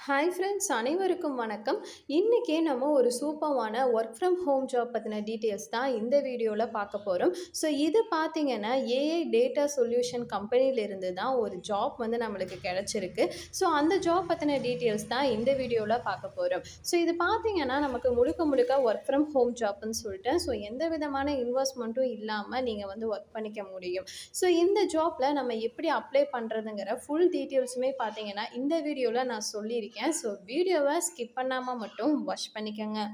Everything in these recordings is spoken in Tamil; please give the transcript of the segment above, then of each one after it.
ஹாய் ஃப்ரெண்ட்ஸ், அனைவருக்கும் வணக்கம். இன்றைக்கி நம்ம ஒரு சூப்பரான ஒர்க் ஃப்ரம் ஹோம் ஜாப் பற்றின டீட்டெயில்ஸ் தான் இந்த வீடியோவில் பார்க்க போகிறோம். ஸோ இது பார்த்தீங்கன்னா ஏஐ டேட்டா சொல்யூஷன் கம்பெனியிலிருந்து தான் ஒரு ஜாப் வந்து நம்மளுக்கு கிடச்சிருக்கு. ஸோ அந்த ஜாப் பற்றின டீட்டெயில்ஸ் தான் இந்த வீடியோவில் பார்க்க போகிறோம். ஸோ இது பார்த்தீங்கன்னா நமக்கு முழுக்க முழுக்க ஒர்க் ஃப்ரம் ஹோம் ஜாப்னு சொல்லிட்டு ஸோ எந்த விதமான இன்வெஸ்ட்மெண்ட்டும் இல்லாமல் நீங்கள் வந்து ஒர்க் பண்ணிக்க முடியும். ஸோ இந்த ஜாப்பில் நம்ம எப்படி அப்ளை பண்ணுறதுங்கிற ஃபுல் டீட்டெயில்ஸுமே பார்த்தீங்கன்னா இந்த வீடியோவில் நான் சொல்லியிருக்கேன். ஸோ வீடியோவை ஸ்கிப் பண்ணாமல் மட்டும் வாட்ச் பண்ணிக்கோங்க.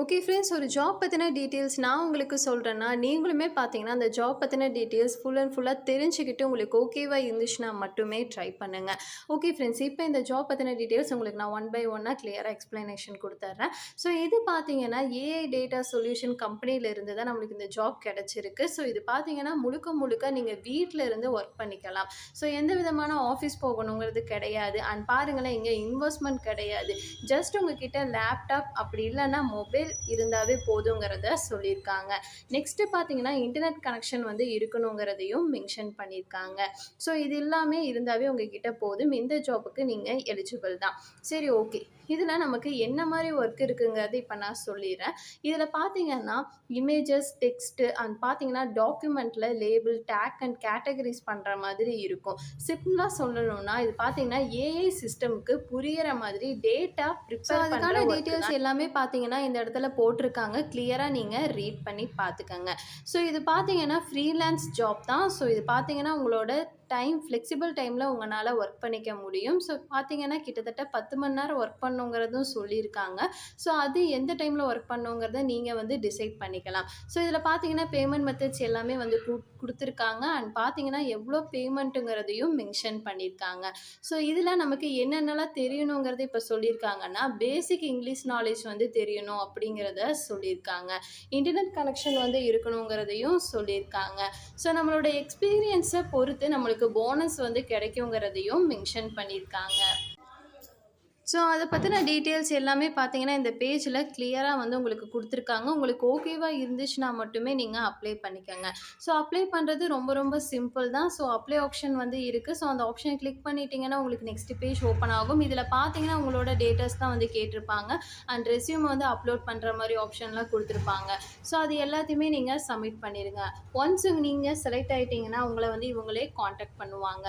ஓகே ஃப்ரெண்ட்ஸ், ஒரு ஜாப் பற்றின டீட்டெயில்ஸ் நான் உங்களுக்கு சொல்கிறேன்னா நீங்களுமே பார்த்தீங்கன்னா அந்த ஜாப் பற்றின டீட்டெயில்ஸ் ஃபுல் அண்ட் ஃபுல்லாக தெரிஞ்சுக்கிட்டு உங்களுக்கு ஓகேவாக இருந்துச்சுன்னா மட்டுமே ட்ரை பண்ணுங்கள். ஓகே ஃப்ரெண்ட்ஸ், இப்போ இந்த ஜாப் பற்றின டீட்டெயில்ஸ் உங்களுக்கு நான் ஒன் பை ஒன்னாக கிளியராக எக்ஸ்ப்ளனேஷன் கொடுத்துட்றேன். ஸோ இது பார்த்தீங்கன்னா ஏஐ டேட்டா சொல்யூஷன் கம்பெனியிலிருந்து தான் நம்மளுக்கு இந்த ஜாப் கிடச்சிருக்கு. ஸோ இது பார்த்தீங்கன்னா முழுக்க முழுக்க நீங்கள் வீட்டில் இருந்து ஒர்க் பண்ணிக்கலாம். ஸோ எந்த விதமான ஆஃபீஸ் போகணுங்கிறது கிடையாது. அண்ட் பாருங்களேன், இங்கே இன்வெஸ்ட்மெண்ட் கிடையாது. ஜஸ்ட் உங்ககிட்ட லேப்டாப் அப்படி இல்லைன்னா மொபைல் இருந்தாவே போதுங்கிறத சொல்லியிருக்காங்க. நெக்ஸ்ட் பார்த்தீங்கன்னா இன்டர்நெட் கனெக்ஷன் வந்து இருக்கணுங்கிறதையும் மென்ஷன் பண்ணியிருக்காங்க. ஸோ இது எல்லாமே இருந்தாவே உங்ககிட்ட போதும். இந்த ஜாப்புக்கு நீங்கள் எலிஜிபிள் தான். சரி, ஓகே, இதில் நமக்கு என்ன மாதிரி ஒர்க் இருக்குங்கிறது இப்போ நான் சொல்லிடுறேன். இதில் பார்த்தீங்கன்னா இமேஜஸ், டெக்ஸ்ட்டு அண்ட் பார்த்தீங்கன்னா டாக்குமெண்ட்டில் லேபிள், டேக் அண்ட் கேட்டகரிஸ் பண்ணுற மாதிரி இருக்கும். சிம்பிளாக சொல்லணும்னா இது பார்த்தீங்கன்னா ஏஐ சிஸ்டமுக்கு புரியிற மாதிரி டேட்டா ப்ரிப்பேர் பண்ணுற டீட்டெயில்ஸ் எல்லாமே பார்த்தீங்கன்னா இந்த இடத்துல போட்டிருக்காங்க. கிளியராக நீங்கள் ரீட் பண்ணி பார்த்துக்கங்க. ஸோ இது பார்த்தீங்கன்னா ஃப்ரீலான்ஸ் ஜாப் தான். ஸோ இது பார்த்தீங்கன்னா உங்களோட ஃப்ளெக்சிபிள் டைமில் உங்களால் ஒர்க் பண்ணிக்க முடியும். ஸோ பார்த்தீங்கன்னா கிட்டத்தட்ட 10 மணி நேரம் ஒர்க் பண்ணுங்கிறதும் சொல்லியிருக்காங்க. ஸோ அது எந்த டைமில் ஒர்க் பண்ணுங்கிறத நீங்கள் வந்து டிசைட் பண்ணிக்கலாம். ஸோ இதில் பார்த்தீங்கன்னா பேமெண்ட் மெத்தட்ஸ் எல்லாமே வந்து கொடுத்துருக்காங்க. அண்ட் பார்த்தீங்கன்னா எவ்வளோ பேமெண்ட்டுங்கிறதையும் மென்ஷன் பண்ணியிருக்காங்க. ஸோ இதில் நமக்கு என்னென்னலாம் தெரியணுங்கிறத இப்போ சொல்லியிருக்காங்கன்னா பேசிக் இங்கிலீஷ் நாலேஜ் வந்து தெரியணும் அப்படிங்கிறத சொல்லியிருக்காங்க. இன்டர்நெட் கனெக்ஷன் வந்து இருக்கணுங்கிறதையும் சொல்லியிருக்காங்க. ஸோ நம்மளோட எக்ஸ்பீரியன்ஸை பொறுத்து நம்மளுக்கு போனஸ் வந்து கிடைக்குங்கிறதையும் மென்ஷன் பண்ணியிருக்காங்க. ஸோ அதை பற்றின டீட்டெயில்ஸ் எல்லாமே பார்த்தீங்கன்னா இந்த பேஜில் கிளியராக வந்து உங்களுக்கு கொடுத்துருக்காங்க. உங்களுக்கு ஓகேவாக இருந்துச்சுன்னா மட்டுமே நீங்கள் அப்ளை பண்ணிக்கோங்க. ஸோ அப்ளை பண்ணுறது ரொம்ப ரொம்ப சிம்பிள் தான். ஸோ அப்ளை ஆப்ஷன் வந்து இருக்குது. ஸோ அந்த ஆப்ஷனை கிளிக் பண்ணிட்டீங்கன்னா உங்களுக்கு நெக்ஸ்ட் பேஜ் ஓப்பன் ஆகும். இதில் பார்த்தீங்கன்னா உங்களோட டேட்டாஸ் தான் வந்து கேட்டிருப்பாங்க. அண்ட் ரெஸ்யூம் வந்து அப்லோட் பண்ணுற மாதிரி ஆப்ஷன்லாம் கொடுத்துருப்பாங்க. ஸோ அது எல்லாத்தையுமே நீங்கள் சப்மிட் பண்ணிடுங்க. ஒன்ஸ் நீங்கள் செலக்ட் ஆகிட்டிங்கன்னா உங்களை வந்து இவங்களே காண்டாக்ட் பண்ணுவாங்க.